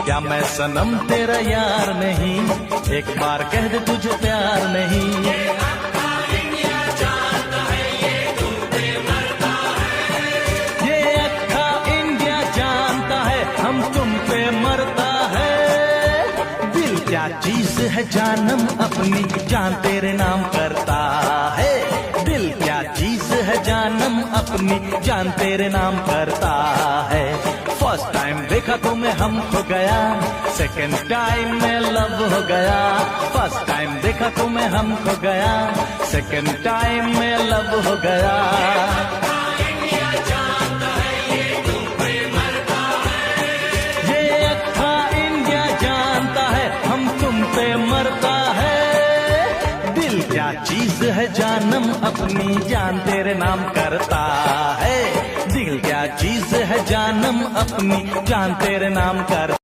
क्या मैं सनम तेरा यार नहीं, एक बार कह दे तुझे प्यार नहीं। ये अक्खा इंडिया जानता है, ये तुम पे मरता है। ये अक्खा इंडिया जानता है, हम तुम पे मरता है। दिल क्या चीज है जानम अपनी, जान तेरे नाम करता है। दिल क्या चीज है जानम अपनी, जान तेरे नाम करता है। फर्स्ट टाइम देखा तुम्हें हम खो गया, सेकंड टाइम में लव हो गया। फर्स्ट टाइम देखा तुम्हें हम खो गया, सेकंड टाइम में लव हो गया। ये अक्खा इंडिया जानता है, हम तुम पे मरता है। दिल क्या चीज है जानम अपनी, जान तेरे नाम करता है। दिल क्या चीज है जानम अपनी, जान तेरे नाम करता